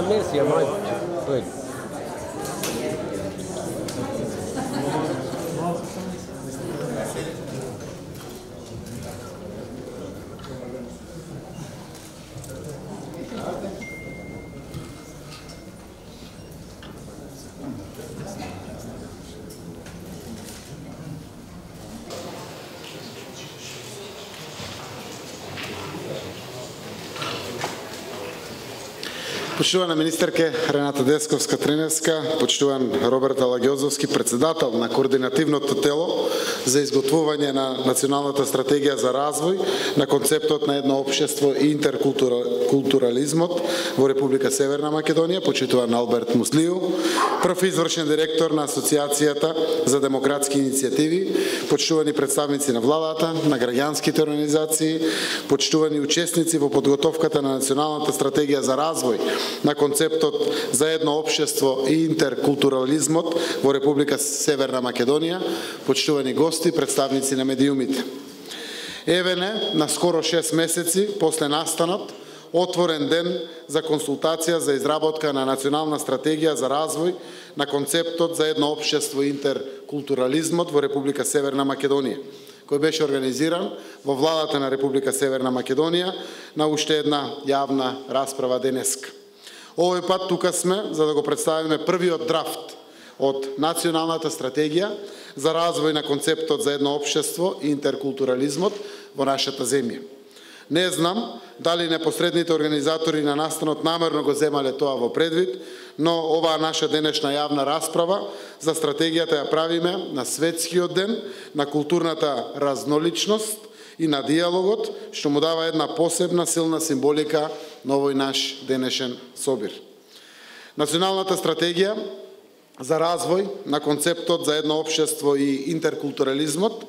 Merci, Mike. Good. Почитувана министерке Рената Десковска-Триневска, почитуван Роберт Алагиозовски, председател на координативното тело за изготвување на Националната стратегија за развој на концептот на едно општество и интеркултурализмот во Република Северна Македонија, почитуван Алберт Муслију, прв извршен директор на Асоциацијата за демократски иницијативи, почитувани представници на владата, на граѓанските организации, почитувани учесници во подготовката на Националната стратегија за развој на концептот за едно општество и интеркултурализмот во Република Северна Македонија, почитувани гости, представници на медиумите. Евене, на скоро 6 месеци после настанот, отворен ден за консултација за изработка на Национална стратегија за развој на концептот за едно општество и интеркултурализмот во Република Северна Македонија, кој беше организиран во владата на Република Северна Македонија на уште една јавна расправа денеска. Овој пат тука сме за да го представиме првиот драфт од Националната стратегија за развој на концептот за едно општество и интеркултурализмот во нашата земја. Не знам дали непосредните организатори на настанот намерно го земале тоа во предвид, но оваа наша денешна јавна расправа за стратегијата ја правиме на светскиот ден на културната разноличност и на диалогот, што му дава една посебна силна символика на овој наш денешен собир. Националната стратегија за развој на концептот за едно општество и интеркултурализмот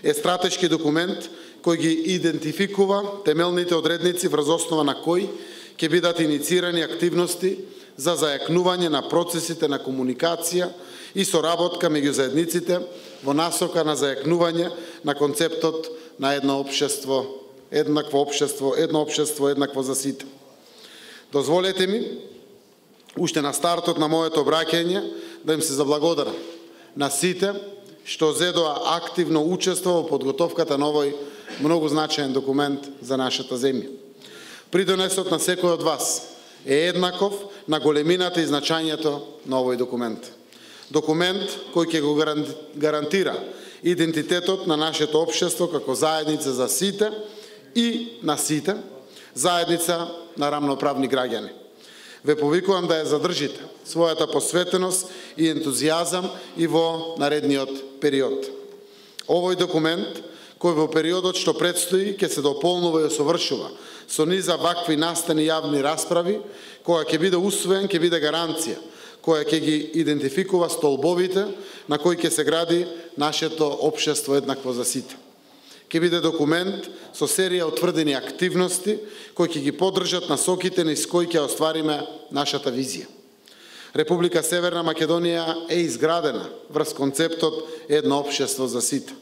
е стратешки документ кој ги идентификува темелните одредници врз основа на кој ќе бидат инициирани активности за зајакнување на процесите на комуникација и соработка меѓу заедниците во насока на зајакнување на концептот на едно општество, едно општество еднакво за сите. Дозволете ми, уште на стартот на моето обраќање, да им се заблагодарам на сите што зедоа активно учество во подготовката на овој многу значаен документ за нашата земја. Придонесот на секој од вас е еднаков на големината и значањето на овој документ. Документ кој ќе го гарантира идентитетот на нашето општество како заедница за сите и на сите, заедница на рамноправни граѓани. Ве повикувам да ја задржите својата посветеност и ентузијазам и во наредниот период. Овој документ, кој во периодот што предстои ќе се дополнува и осовршува со низа вакви настани јавни расправи, која ќе биде усвоен, ќе биде гаранција, која ќе ги идентификува столбовите на кои ќе се гради нашето општество еднакво за сите. Ќе биде документ со серија утврдени активности кои ќе ги поддржат насоките низ кои ќе оствариме нашата визија. Република Северна Македонија е изградена врз концептот едно општество за сите,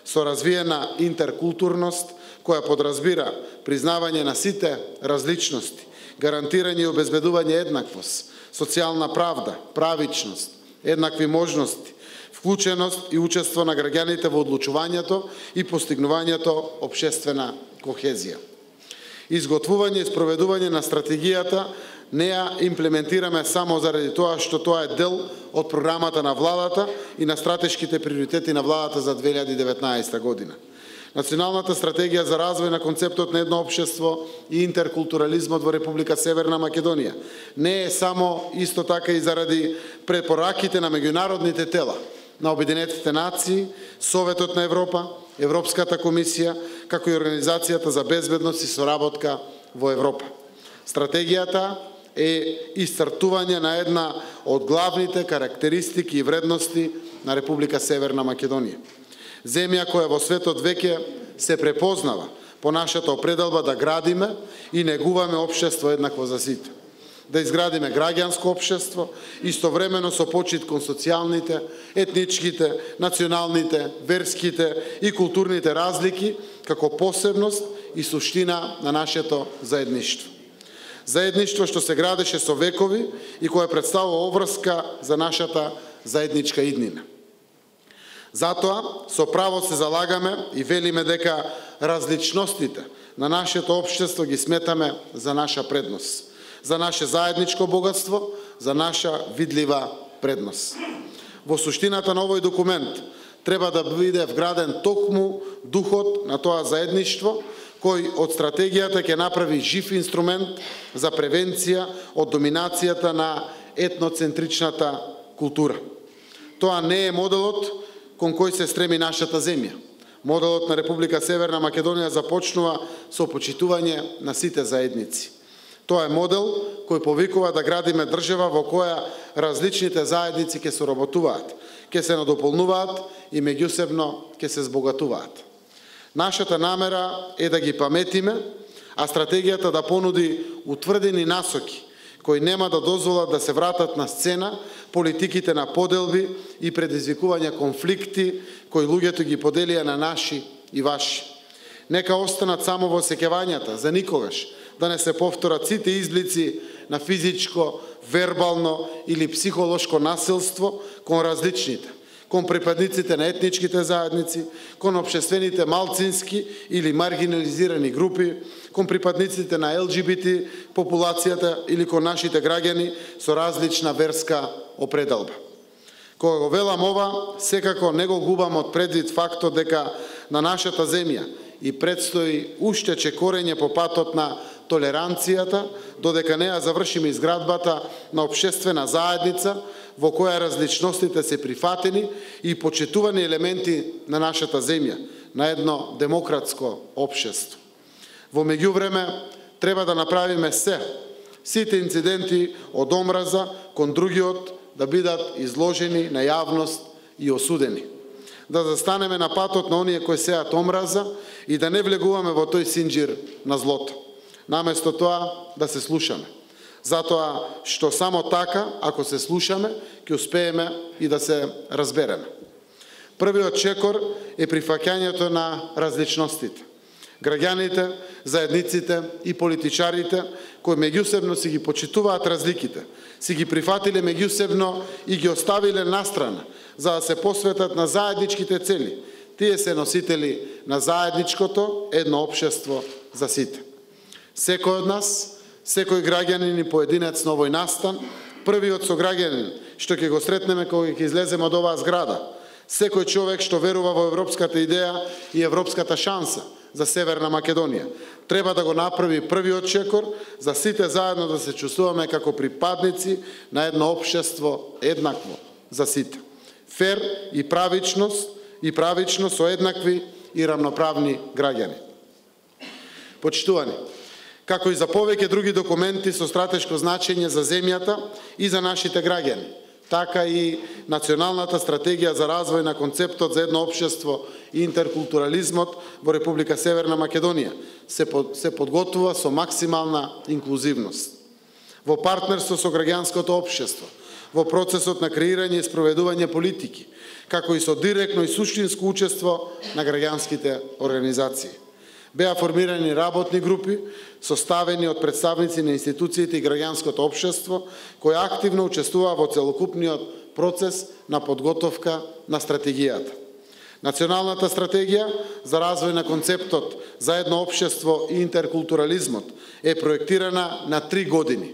со развиена интеркултурност која подразбира признавање на сите различности, гарантирање и обезбедување еднаквост, социјална правда, правичност, еднакви можности, вклученост и учество на граѓаните во одлучувањето и постигнувањето општествена кохезија. Изготвување и спроведување на стратегијата не ја имплементираме само заради тоа што тоа е дел од програмата на владата и на стратешките приоритети на владата за 2019 година. Националната стратегија за развој на концептот на едно општество и интеркултурализмот во Република Северна Македонија не е само исто така и заради препораките на меѓународните тела, на Обединетите нации, Советот на Европа, Европската комисија, како и Организацијата за безбедност и соработка во Европа. Стратегијата е исцртување на една од главните карактеристики и вредности на Република Северна Македонија. Земја која во светот веќе се препознава по нашата определба да градиме и негуваме општество еднакво за сите. Да изградиме граѓанско општество, истовремено со почит кон социјалните, етничките, националните, верските и културните разлики, како посебност и суштина на нашето заедништво. Заедништво што се градеше со векови и кое представува обврска за нашата заедничка иднина. Затоа, со право се залагаме и велиме дека различностите на нашето општество ги сметаме за наша предност, за наше заедничко богатство, за наша видлива предност. Во суштината на овој документ треба да биде вграден токму духот на тоа заедништво, кој од стратегијата ќе направи жив инструмент за превенција од доминацијата на етноцентричната култура. Тоа не е моделот кон кој се стреми нашата земја. Моделот на Република Северна Македонија започнува со почитување на сите заедници. Тоа е модел кој повикува да градиме држава во која различните заедници ќе соработуваат, ќе се надополнуваат и меѓусебно ќе се збогатуваат. Нашата намера е да ги паметиме, а стратегијата да понуди утврдени насоки кои нема да дозволат да се вратат на сцена политиките на поделби и предизвикување конфликти кои луѓето ги поделија на наши и ваши. Нека останат само во сеќавањата за никогаш да не се повторат сите изблици на физичко, вербално или психолошко насилство кон различните, кон припадниците на етничките заедници, кон општествените малцински или маргинализирани групи, кон припадниците на ЛГБТ популацијата или кон нашите граѓани со различна верска определба. Кога го велам ова, секако не го губам од предвид фактот дека на нашата земја и предстои уште чекорење по патот на толеранцијата, додека не ја завршиме изградбата на општествена заедница во која различностите се прифатени и почитувани елементи на нашата земја, на едно демократско општество. Во меѓувреме, треба да направиме сите инциденти од омраза кон другиот да бидат изложени на јавност и осудени. Да застанеме на патот на оние кои сеат омраза и да не влегуваме во тој синџир на злото. Наместо тоа да се слушаме. Затоа што само така, ако се слушаме, ќе успееме и да се разбереме. Првиот чекор е прифаќањето на различностите. Граѓаните, заедниците и политичарите кои меѓусебно си ги почитуваат разликите, си ги прифатиле меѓусебно и ги оставиле настрана за да се посветат на заедничките цели. Тие се носители на заедничкото едно општество за сите. Секој од нас, секој граѓанин и поединец на овој настан, првиот сограѓанин што ќе го сретнеме кога ќе излеземе од оваа зграда, секој човек што верува во европската идеја и европската шанса за Северна Македонија, треба да го направи првиот чекор за сите заедно да се чувствуваме како припадници на едно општество еднакво за сите. Фер и правично со еднакви и рамноправни граѓани. Почитувани, како и за повеќе други документи со стратешко значење за земјата и за нашите граѓани, така и Националната стратегија за развој на концептот за едно општество и интеркултурализмот во Република Северна Македонија се подготвува со максимална инклузивност. Во партнерство со граѓанското општество, во процесот на креирање и спроведување политики, како и со директно и суштинско учество на граѓанските организации. Беа формирани работни групи, составени од представници на институциите и граѓанското општество, кои активно учествуваа во целокупниот процес на подготовка на стратегијата. Националната стратегија за развој на концептот за едно општество и интеркултурализмот е проектирана на 3 години,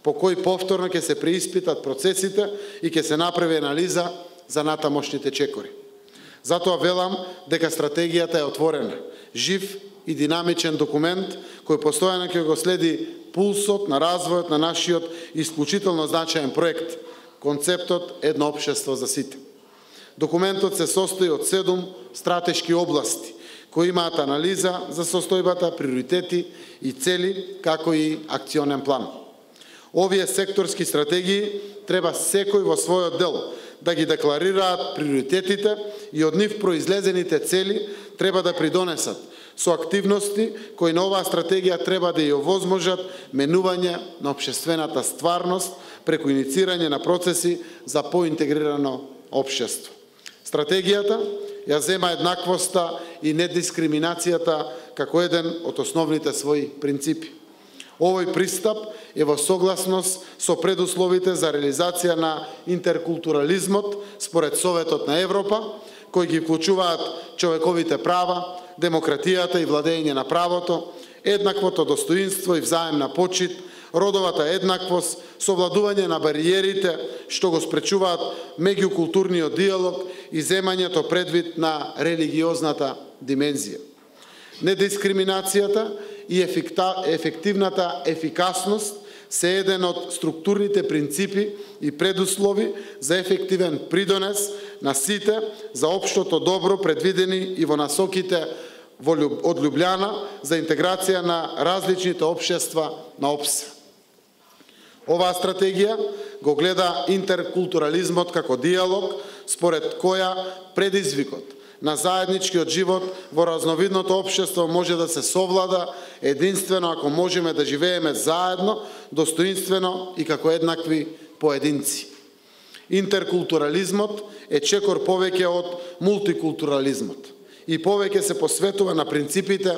по кој повторно ќе се преиспитат процесите и ќе се направи анализа за натамошните чекори. Затоа велам дека стратегијата е отворена, жив и динамичен документ кој постојано ќе го следи пулсот на развојот на нашиот исклучително значаен проект, концептот едно општество за сите. Документот се состои од 7 стратешки области кои имаат анализа за состојбата, приоритети и цели, како и акционен план. Овие секторски стратегии треба секој во својот дел да ги декларираат приоритетите и од нив произлезените цели треба да придонесат со активности кои на оваа стратегија треба да ја овозможат менување на општествената стварност преку иницирање на процеси за поинтегрирано општество. Стратегијата ја зема еднаквоста и недискриминацијата како еден од основните своји принципи. Овој пристап е во согласност со предусловите за реализација на интеркултурализмот според Советот на Европа, кои ги вклучуваат човековите права, демократијата и владење на правото, еднаквото достоинство и взаемна почит, родовата еднаквост, совладување на бариерите што го спречуваат меѓукултурниот диалог и земањето предвид на религиозната димензија. Недискриминацијата и ефективната ефикасност се еден од структурните принципи и предуслови за ефективен придонес на сите за општото добро предвидени и во насоките од Љубљана за интеграција на различните општества на ОПСЕ. Оваа стратегија го гледа интеркултурализмот како диалог, според која предизвикот на заедничкиот живот во разновидното општество може да се совлада единствено ако можеме да живееме заедно, достоинствено и како еднакви поединци. Интеркултурализмот е чекор повеќе од мултикултурализмот и повеќе се посветува на принципите,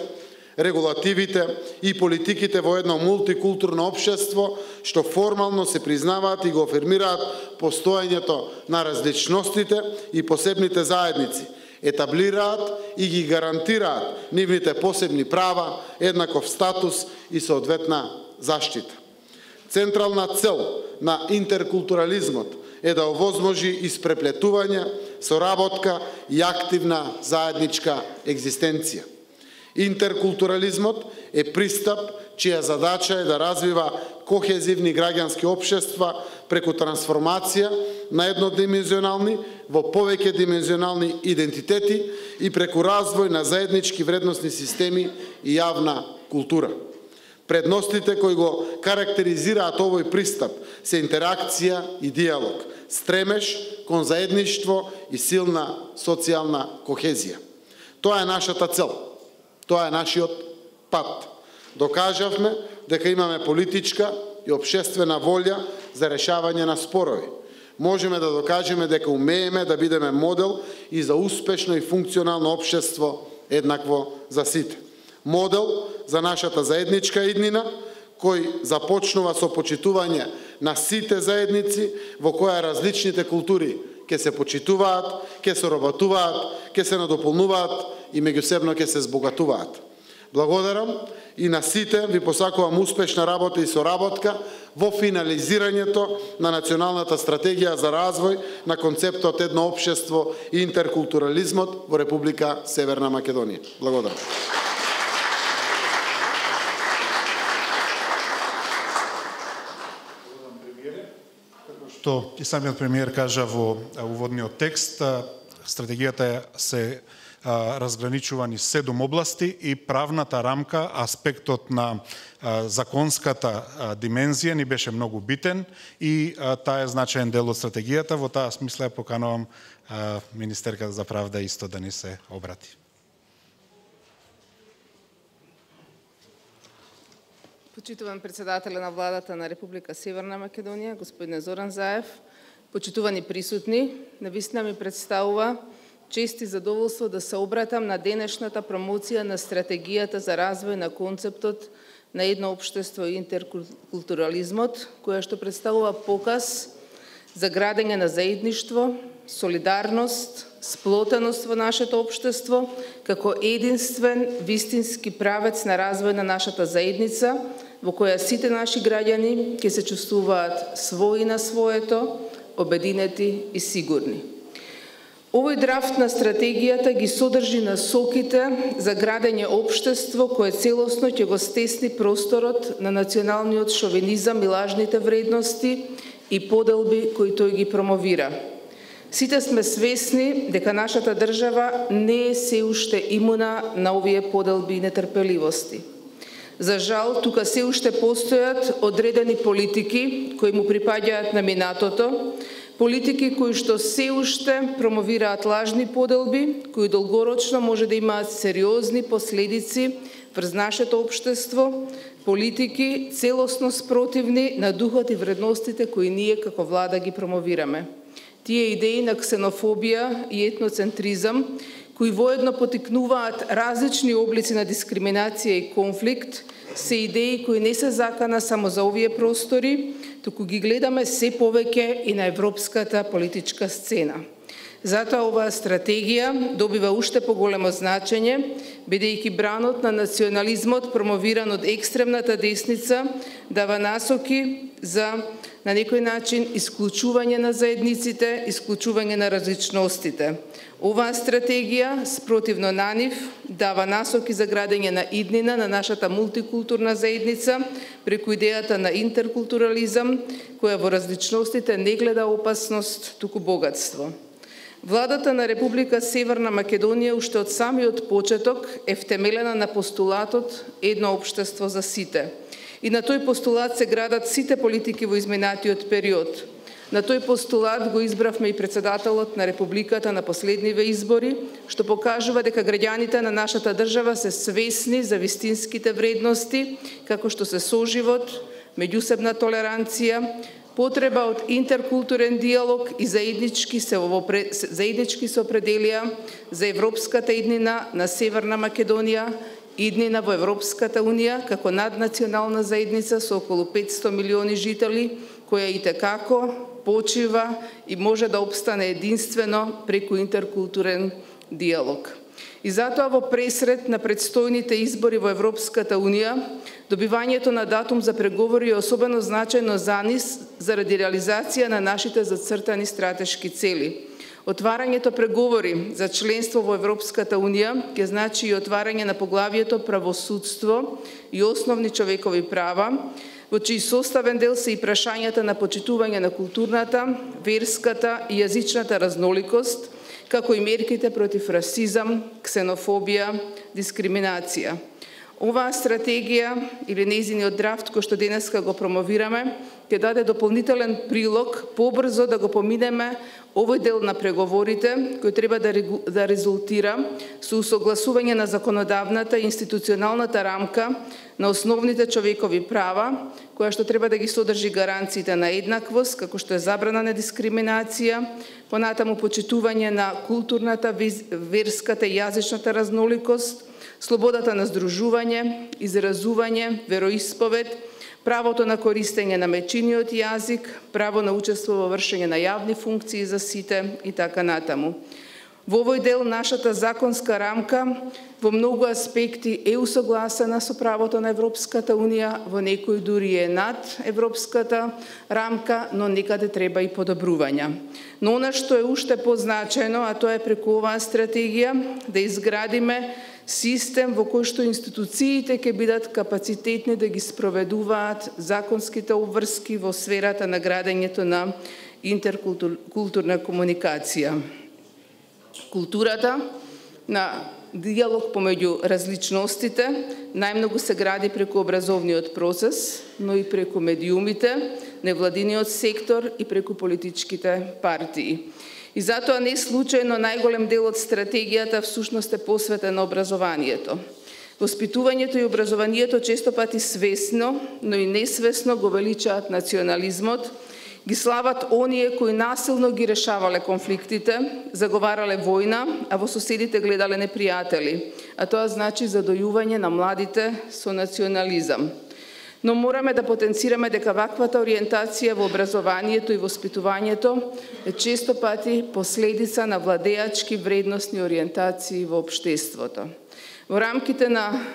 регулативите и политиките во едно мултикултурно општество што формално се признаваат и го афирмираат постоењето на различностите и посебните заедници, етаблираат и ги гарантираат нивните посебни права, еднаков статус и соодветна заштита. Централна цел на интеркултурализмот е да овозможи испреплетување, соработка и активна заедничка екзистенција. Интеркултурализмот е пристап чија задача е да развива кохезивни граѓански општества преку трансформација на еднодимензионални во повеќе димензионални идентитети и преку развој на заеднички вредносни системи и јавна култура. Предностите кои го карактеризираат овој пристап се интеракција и диалог, стремеж кон заедништво и силна социјална кохезија. Тоа е нашата цел. Тоа е нашиот пат. Докажавме дека имаме политичка и општествена волја за решавање на спорови. Можеме да докажеме дека умееме да бидеме модел и за успешно и функционално општество еднакво за сите. Модел за нашата заедничка иднина, кој започнува со почитување на сите заедници во која различните култури ќе се почитуваат, ќе се соработуваат, ќе се надополнуваат и меѓусебно ќе се збогатуваат. Благодарам и на сите ви посакувам успешна работа и соработка во финализирањето на Националната стратегија за развој на концептот едно општество и интеркултурализмот во Република Северна Македонија. Благодарам. Што и самиот премиер кажа во уводниот текст, стратегијата се разграничува низ 7 области и правната рамка, аспектот на законската димензија ни беше многу битен и таа е значаен дел од стратегијата. Во таа смисла ја поканувам министерката за правда исто да ни се обрати. Почитуван председателя на владата на Република Северна Македонија, господин Зоран Заев, почитувани присутни, навистина ми представува чест и задоволство да се обратам на денешната промоција на стратегијата за развој на концептот на едно општество и интеркултурализмот, која што представува показ за градење на заедништво, солидарност, сплотеност во нашето општество, како единствен, вистински правец на развој на нашата заедница, во која сите наши граѓани ќе се чувствуваат своји на своето, обединети и сигурни. Овој драфт на стратегијата ги содржи насоките за градење општество кое целосно ќе го стесни просторот на националниот шовинизам и лажните вредности и поделби кои тој ги промовира. Сите сме свесни дека нашата држава не е се уште имуна на овие поделби и нетрпеливости. За жал, тука се уште постојат одредени политики кои му припаѓаат на минатото, политики кои што се уште промовираат лажни поделби, кои долгорочно може да имаат сериозни последици врз нашето општество, политики целосно спротивни на духот и вредностите кои ние како влада ги промовираме. Тие идеи на ксенофобија и етноцентризам, кои воедно потикнуваат различни облици на дискриминација и конфликт, се идеи кои не се закана само за овие простори, туку ги гледаме се повеќе и на европската политичка сцена. Затоа оваа стратегија добива уште поголемо значење, бидејќи бранот на национализмот промовиран од екстремната десница дава насоки за на некој начин исклучување на заедниците, исклучување на различностите. Оваа стратегија, спротивно на нив, дава насоки за градење на иднина на нашата мултикултурна заедница преку идејата на интеркултурализам, која во различностите не гледа опасност, туку богатство. Владата на Република Северна Македонија уште од самиот почеток е втемелена на постулатот едно општество за сите. И на тој постулат се градат сите политики во изминатиот период. На тој постулат го избравме и председателот на Републиката на последниве избори, што покажува дека граѓаните на нашата држава се свесни за вистинските вредности, како што се соживот, меѓусебна толеранција, потреба од интеркултурен диалог и заеднички се определија за европската иднина на Северна Македонија, иднина во Европската Унија како наднационална заедница со околу 500 милиони жители, која итекако почива и може да обстане единствено преку интеркултурен диалог. И затоа во пресред на предстојните избори во Европската Унија, добивањето на датум за преговори е особено значајно за нас заради реализација на нашите зацртани стратешки цели. Отварањето преговори за членство во Европската Унија ќе значи и отварање на поглавието правосудство и основни човекови права, во чиј составен дел се и прашањата на почитување на културната, верската и јазичната разноликост, како и мерките против расизам, ксенофобија, дискриминација. Оваа стратегија или нејзиниот драфт кој што денеска го промовираме, ќе даде дополнителен прилог побрзо да го поминеме овој дел на преговорите кој треба да резултира со усогласување на законодавната и институционалната рамка на основните човекови права, која што треба да ги содржи гаранциите на еднаквост, како што е забрана на дискриминација, понатаму почитување на културната, верската и јазичната разноликост, слободата на здружување, изразување, вероисповед, правото на користење на мајчиниот јазик, право на учество во вршење на јавни функции за сите и така натаму. Во овој дел нашата законска рамка во многу аспекти е усогласена со правото на Европската Унија, во некој дури е над европската рамка, но некаде треба и подобрувања. Но она што е уште позначено, а тоа е преку оваа стратегија, да изградиме систем во кој што институциите ќе бидат капацитетни да ги спроведуваат законските обврски во сферата на градењето на интеркултурна комуникација. Културата на диалог помеѓу различностите најмногу се гради преку образовниот процес, но и преку медиумите, невладиниот сектор и преку политичките партии. И затоа не случајно најголем дел од стратегијата всушност е посветен на образованието. Воспитувањето и образованието често пати свесно, но и несвесно го величаат национализмот, ги слават оние кои насилно ги решавале конфликтите, заговарале војна, а во соседите гледале непријатели, а тоа значи задојување на младите со национализам. Но мораме да потенцираме дека ваквата ориентација во образованието и воспитувањето е често пати последица на владеачки вредностни ориентации во општеството. Во рамките на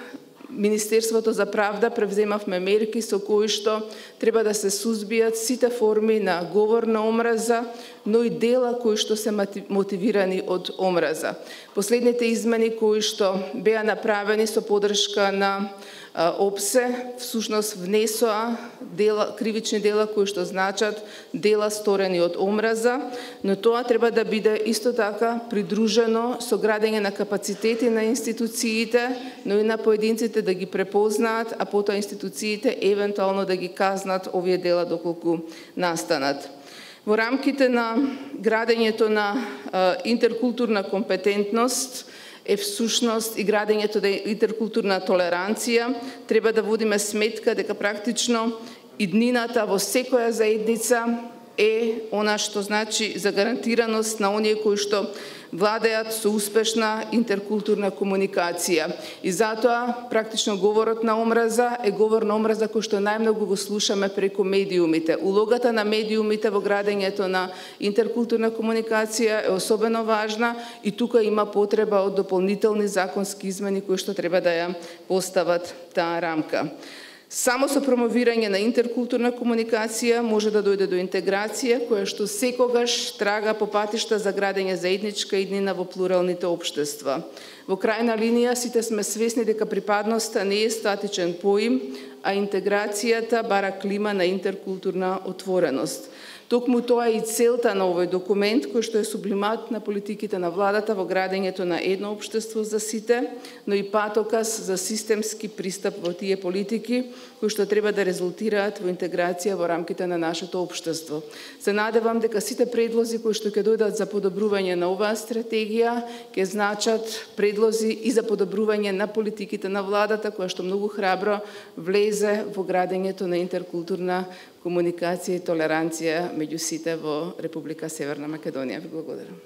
Министерството за правда превземавме мерки со кои што треба да се сузбијат сите форми на говор на омраза, но и дела кои што се мотивирани од омраза. Последните измени кои што беа направени со поддршка на ОПСЕ, всушност внесоа кривични дела кои што значат дела сторени од омраза, но тоа треба да биде исто така придружено со градење на капацитети на институциите, но и на поединците да ги препознаат, а потоа институциите евентуално да ги казнат овие дела доколку настанат. Во рамките на градењето на интеркултурна компетентност е всушност и градењето на интеркултурна толеранција, треба да водиме сметка дека практично иднината во секоја заедница е она што значи за гарантираност на оние кои што владеат со успешна интеркултурна комуникација. И затоа практично говорот на омраза е говор на омраза кој што најмногу го слушаме преку медиумите. Улогата на медиумите во градењето на интеркултурна комуникација е особено важна и тука има потреба од дополнителни законски измени кои што треба да ја постават таа рамка. Само со промовирање на интеркултурна комуникација може да дојде до интеграција, која што секогаш трага по патишта за градење заедничка иднина во плуралните општества. Во крајна линија сите сме свесни дека припадноста не е статичен поим, а интеграцијата бара клима на интеркултурна отвореност. Токму тоа е и целта на овој документ, кој што е сублимат на политиките на владата во градењето на едно општество за сите, но и патоказ за системски пристап во тие политики, кои што треба да резултираат во интеграција во рамките на нашето општество. Се надевам дека сите предлози кои што ќе дојдат за подобрување на оваа стратегија, ќе значат предлози и за подобрување на политиките на владата, која што многу храбро влезе во градењето на интеркултурна комуникација и толеранција меѓу сите во Република Северна Македонија. Ви благодарам.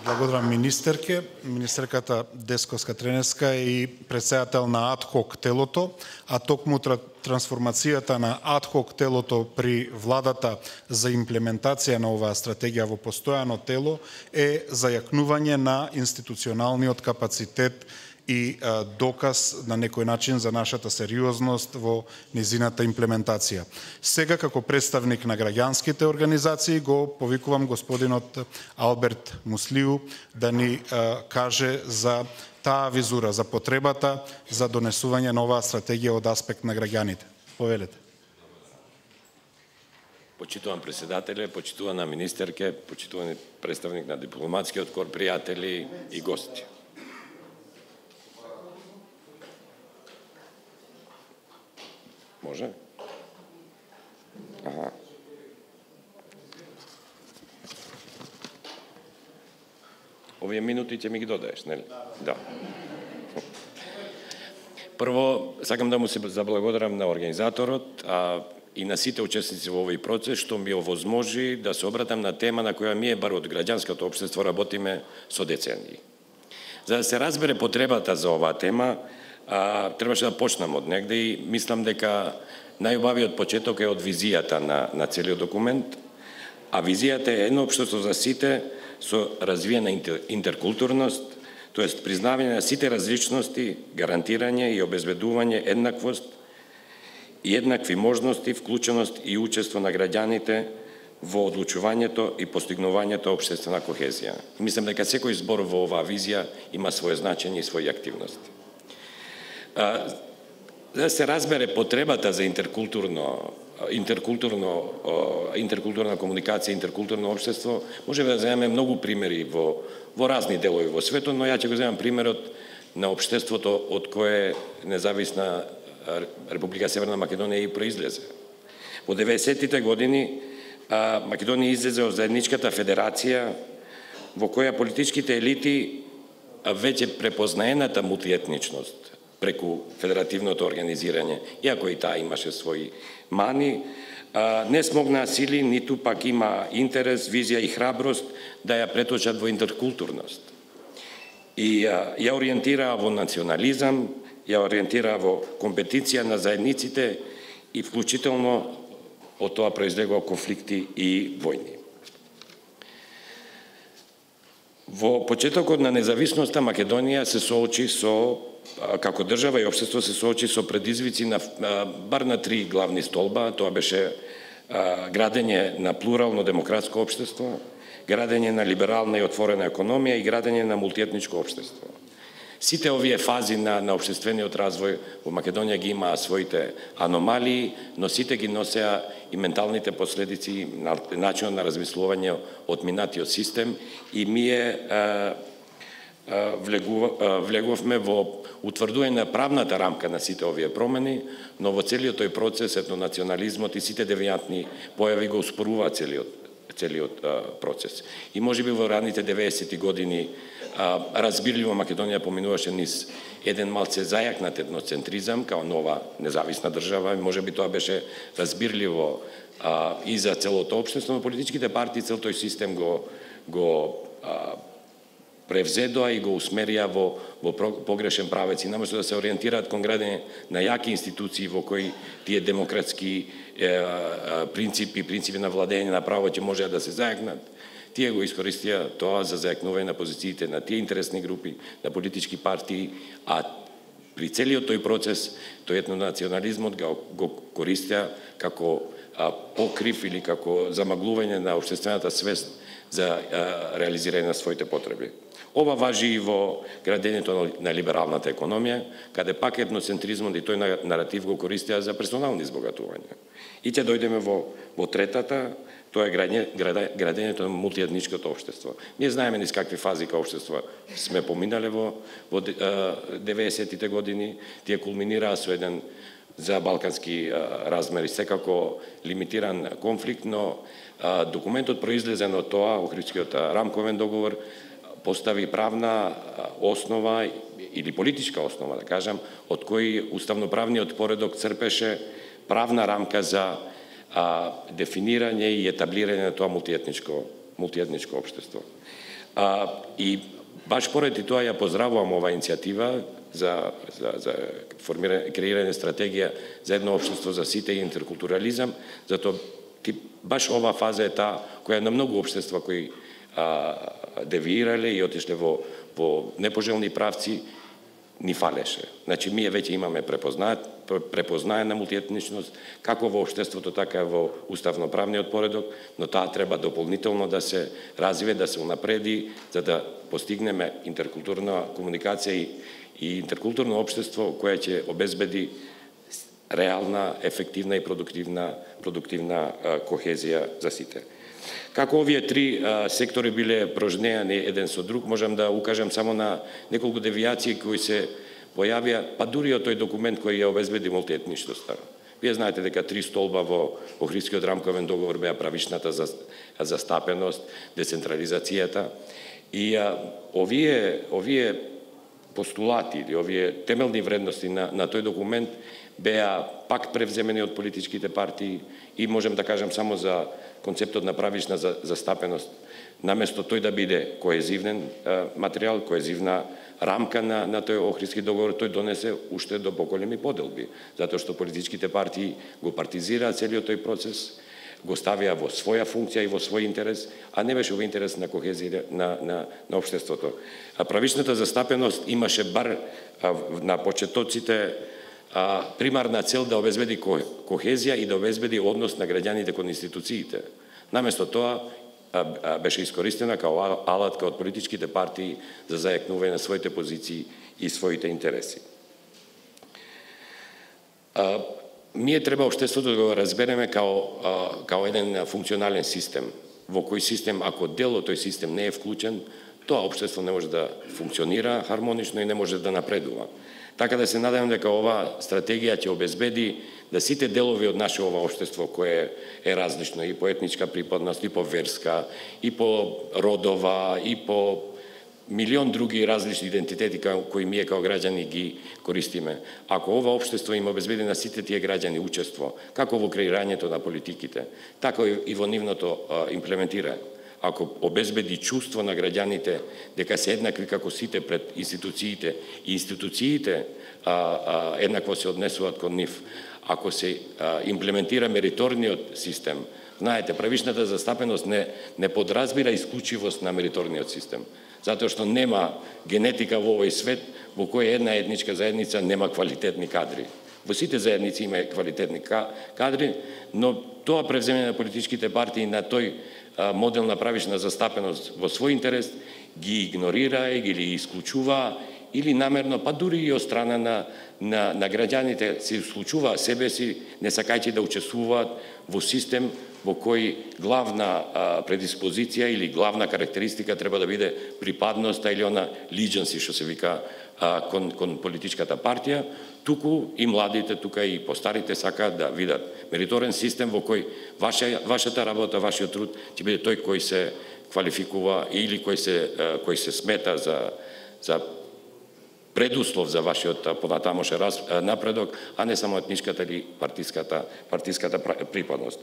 Благодарам министерке. Министерката Десковска-Треневска е и председател на адхок телото, а токму трансформацијата на адхок телото при владата за имплементација на оваа стратегија во постојано тело е зајакнување на институционалниот капацитет и доказ на некој начин за нашата сериозност во низината имплементација. Сега како представник на граѓанските организации го повикувам господинот Алберт Муслиу да ни каже за таа визура, за потребата за донесување на оваа стратегија од аспект на граѓаните. Повелете. Почитуван председателе, почитувана министерке, почитуван представник на дипломатскиот кор, пријатели и гости. Може? Аха. Овие минути ќе ми ги додаеш, нели? Да. Прво, сакам да му се заблагодарам на организаторот, и на сите учесници во овој процес, што ми овозможи да се обратам на тема на која ние, бар од граѓанското општество, работиме со децении. За да се разбере потребата за оваа тема, требаше да почнам од негде и мислам дека најубавиот почеток е од визијата на целиот документ, а визијата е едно општество за сите со развиена интеркултурност, тоест признавање на сите различности, гарантирање и обезбедување еднаквост и еднакви можности, вклученост и учество на граѓаните во одлучувањето и постигнувањето општествена кохезија. Мислам дека секој збор во оваа визија има свое значење и своји активности. Да се разбере потребата за интеркултурна комуникација, интеркултурно општество, може да земеме многу примери во разни делови во светот, но ја ќе го земам примерот на општеството од кое независна Република Северна Македонија и произлезе. Во 90-тите години Македонија излезе од заедничката федерација во која политичките елити веќе препознаената мултиетничност преку федеративното организирање, иако и таа имаше своји мани, не смогнаа сили, ниту пак има интерес, визија и храброст да ја преточат во интеркултурност. И ја ориентираа во национализам, ја ориентираа во компетиција на заедниците и вклучително од тоа произлегува конфликти и војни. Во почетокот на независноста Македонија се соочи со, како држава и општество се соочи со предизвици на бар на 3 главни столба. Тоа беше градење на плурално демократско општество, градење на либерална и отворена економија и градење на мултиетничко општество. Сите овие фази на општествениот развој во Македонија ги имаа своите аномалии, но сите ги носеа и менталните последици, начинот на размислување од минатиот систем, и ние влегувавме во утврдување на правната рамка на сите овие промени, но во целиот тој процес етнонационализмот и сите девијантни појави го успоруваат целиот процес. И можеби во раните 90-ти години разбирливо Македонија поминуваше низ еден малце зајакнат етноцентризам као нова независна држава, можеби тоа беше разбирливо и за целото општество, но политичките партии цел тој систем го превзедоа и го усмерија во погрешен правец, и наместо да се ориентираат кон градење на јаки институции во кои тие демократски принципи на владење на право ќе можеа да се зајакнат, тие го искористија тоа за зајакнување на позициите на тие интересни групи, на политички партии, а при целиот тој процес, тој етнонационализмот го користеа како покрив или како замаглување на општествената свест за реализирање на своите потреби. Ова важи и во градењето на либералната економија, каде пак етноцентризмот и тој наратив го користеа за персонални избогатувања. И ќе дојдеме во третата, тоа е градењето на мултиетничкото општество. Ние знаеме низ какви фази као општество сме поминале во 90-тите години, тие кулминираа со еден за балкански размери секако лимитиран конфликт, но документот произлезен од тоа, Охридскиот рамковен договор, постави правна основа или политичка основа, да кажам, од кој уставноправниот поредок црпеше правна рамка за дефинирање и етаблирање на тоа мултиетничко општество. И баш поради тоа ја поздравувам оваа иницијатива за креирање стратегија за едно општество за сите и интеркултурализам, затоа баш оваа фаза е таа која на многу општества кои девиирале и отишле во непожелни правци ни фалеше. Значи, ние веќе имаме препознаена мултиетничност, како во општеството, така и во уставноправниот поредок, но таа треба дополнително да се развие, да се унапреди, за да постигнеме интеркултурна комуникација и интеркултурно општество кое ќе обезбеди реална, ефективна и продуктивна кохезија за сите. Како овие 3 сектори биле прожнеани еден со друг, можам да укажам само на неколку девијации кои се појавија, па дури од тој документ кој ја обезбеди мултиетничноста. Вие знаете дека 3 столба во Охридскиот рамковен договор беа правишната застапеност, децентрализацијата, и овие постулати или овие темелни вредности на тој документ беа пак превземени од политичките партии, и можем да кажам само за концептот на правишна застапеност, наместо тој да биде коезивен материјал, коезивна рамка на тој Охридски договор, тој донесе уште до поголеми поделби, затоа што политичките партии го партизираа целиот тој процес, го ставија во своја функција и во свој интерес, а не беше во интерес на кохезија на општеството. А правишната застапеност имаше бар на почетоците примарна цел да обезбеди кохезија и да обезбеди однос на граѓаните кон институциите. Наместо тоа беше искористена као алатка од политичките партии за зајакнување на своите позиции и своите интереси. Ние треба општеството да го разбереме као еден функционален систем, во кој систем, ако дел од тој систем не е вклучен, тоа општество не може да функционира хармонично и не може да напредува. Така да се надевам дека оваа стратегија ќе обезбеди да сите делови од наше ова општество, кое е различно и по етничка припадност, и по верска, и по родова, и по милион други различни идентитети кои ние као граѓани ги користиме. Ако ова општество им обезбеди на сите тие граѓани учество, како во креирањето на политиките, така и во нивното имплементирање, ако обезбеди чувство на граѓаните дека се еднакви како сите пред институциите и институциите еднакво се однесуваат кон нив, ако се имплементира мериторниот систем Знаете, правишната застапеност не подразбира исклучивост на мериторниот систем, затоа што нема генетика во овој свет во кој една етничка заедница нема квалитетни кадри. Во сите заедници има квалитетни кадри, но тоа превземање на политичките партии на тој модел на правишна застапеност во свој интерес ги игнорира и ги исклучува или намерно, па дури и од страна на граѓаните се исклучува себе си, не сакајќи да учествуваат во систем во кој главна предиспозиција или главна карактеристика треба да биде припадноста или она лидженси, што се вика кон политичката партија, туку и младите, тука и постарите сакаат да видат мериторен систем во кој вашата работа, вашиот труд ќе биде тој кој се квалификува или кој се смета за предуслов за вашиот понатамошен напредок, а не само етничката или партиската припадност.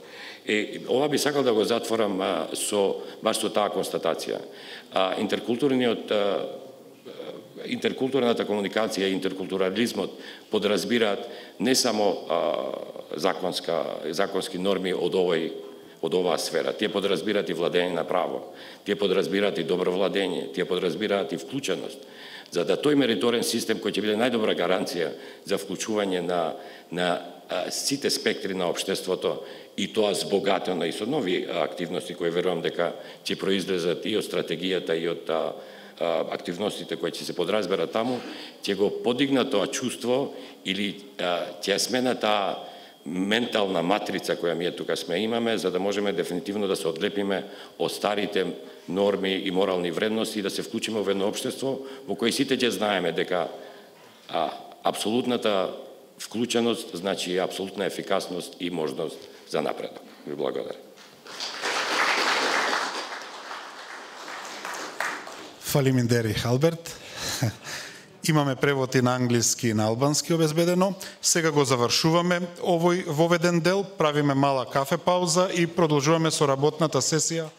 Ова би сакал да го затворам баш со таа констатација. Интеркултурната комуникација и интеркултурализмот подразбираат не само законски норми од оваа сфера. Тие подразбираат и владење на право, тие подразбираат и добро владење, тие подразбираат и вклученост. За да тој мериторен систем кој ќе биде најдобра гаранција за вклучување на сите спектри на општеството и тоа збогатено и со нови активности кои верувам дека ќе произлезат и од стратегијата и од активностите кои ќе се подразберат таму, ќе го подигна тоа чувство или ќе смена таа ментална матрица која ние тука имаме, за да можеме дефинитивно да се одлепиме од старите норми и морални вредности и да се вклучиме во едно општество во кој сите ќе знаеме дека апсолутната вклученост значи апсолутна ефикасност и можност за напредок. Ви благодарам. Фалиминдери Алберт. Имаме превод и на англиски и на албански обезбедено. Сега го завршуваме овој воведен дел, правиме мала кафе пауза и продолжуваме со работната сесија